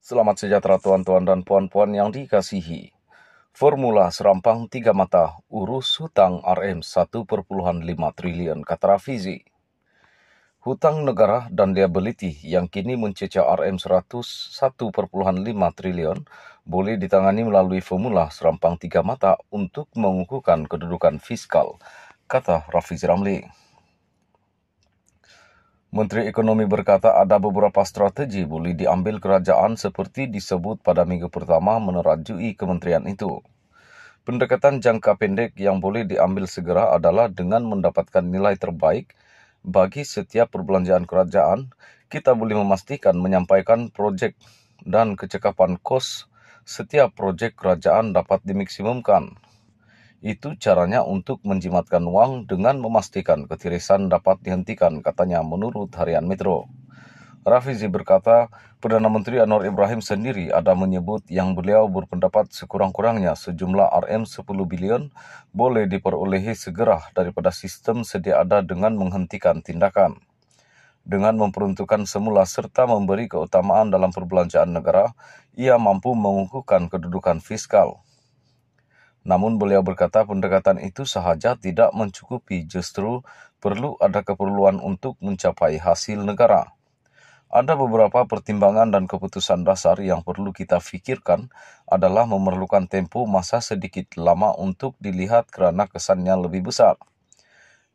Selamat sejahtera tuan-tuan dan puan-puan yang dikasihi. Formula serampang 3 mata urus hutang RM 1,5 triliun, kata Rafizi. Hutang negara dan liability yang kini mencecah RM 101,5 triliun boleh ditangani melalui formula serampang 3 mata untuk mengukuhkan kedudukan fiskal, kata Rafizi Ramli. Menteri Ekonomi berkata ada beberapa strategi boleh diambil kerajaan seperti disebut pada minggu pertama menerajui kementerian itu. Pendekatan jangka pendek yang boleh diambil segera adalah dengan mendapatkan nilai terbaik bagi setiap perbelanjaan kerajaan. Kita boleh memastikan menyampaikan projek dan kecekapan kos setiap projek kerajaan dapat dimaksimumkan. Itu caranya untuk menjimatkan wang dengan memastikan ketirisan dapat dihentikan, katanya menurut Harian Metro. Rafizi berkata, Perdana Menteri Anwar Ibrahim sendiri ada menyebut yang beliau berpendapat sekurang-kurangnya sejumlah RM 10 bilion boleh diperolehi segera daripada sistem sedia ada dengan menghentikan tindakan. Dengan memperuntukkan semula serta memberi keutamaan dalam perbelanjaan negara, ia mampu mengukuhkan kedudukan fiskal. Namun beliau berkata pendekatan itu sahaja tidak mencukupi, justru perlu ada keperluan untuk mencapai hasil negara. Ada beberapa pertimbangan dan keputusan dasar yang perlu kita fikirkan adalah memerlukan tempo masa sedikit lama untuk dilihat kerana kesannya lebih besar.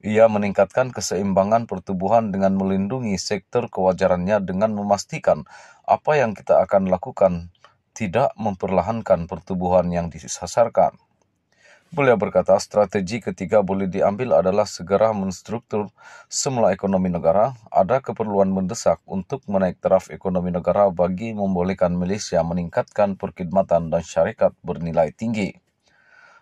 Ia meningkatkan keseimbangan pertumbuhan dengan melindungi sektor kewajarannya dengan memastikan apa yang kita akan lakukan tidak memperlahankan pertumbuhan yang disasarkan. Beliau berkata strategi ketiga boleh diambil adalah segera menstruktur semula ekonomi negara. Ada keperluan mendesak untuk menaik taraf ekonomi negara bagi membolehkan Malaysia meningkatkan perkhidmatan dan syarikat bernilai tinggi.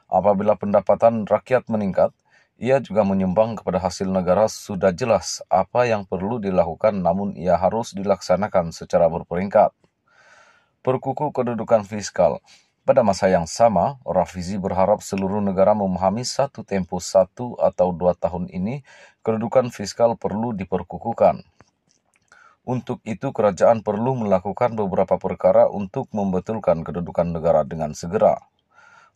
Apabila pendapatan rakyat meningkat, ia juga menyumbang kepada hasil negara. Sudah jelas apa yang perlu dilakukan, namun ia harus dilaksanakan secara berperingkat. Perkukuh kedudukan fiskal. Pada masa yang sama, Rafizi berharap seluruh negara memahami satu tempoh 1 atau 2 tahun ini, kedudukan fiskal perlu diperkukuhkan. Untuk itu, kerajaan perlu melakukan beberapa perkara untuk membetulkan kedudukan negara dengan segera.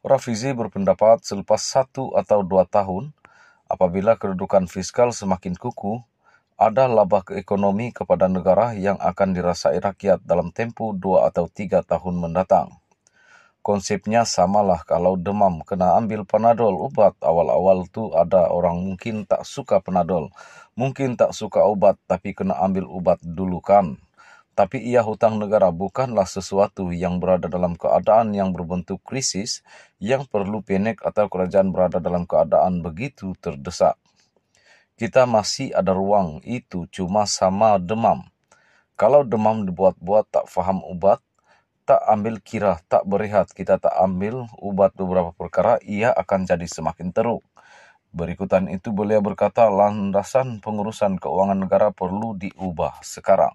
Rafizi berpendapat selepas 1 atau 2 tahun, apabila kedudukan fiskal semakin kukuh, ada laba ekonomi kepada negara yang akan dirasai rakyat dalam tempoh 2 atau 3 tahun mendatang. Konsepnya samalah kalau demam, kena ambil Panadol ubat. Awal-awal tu ada orang mungkin tak suka Panadol, mungkin tak suka ubat, tapi kena ambil ubat dulu kan. Tapi ia hutang negara bukanlah sesuatu yang berada dalam keadaan yang berbentuk krisis, yang perlu panik atau kerajaan berada dalam keadaan begitu terdesak. Kita masih ada ruang, itu cuma sama demam. Kalau demam dibuat-buat tak faham ubat, tak ambil kira, tak berehat, kita tak ambil ubat beberapa perkara, ia akan jadi semakin teruk. Berikutan itu beliau berkata landasan pengurusan keuangan negara perlu diubah sekarang.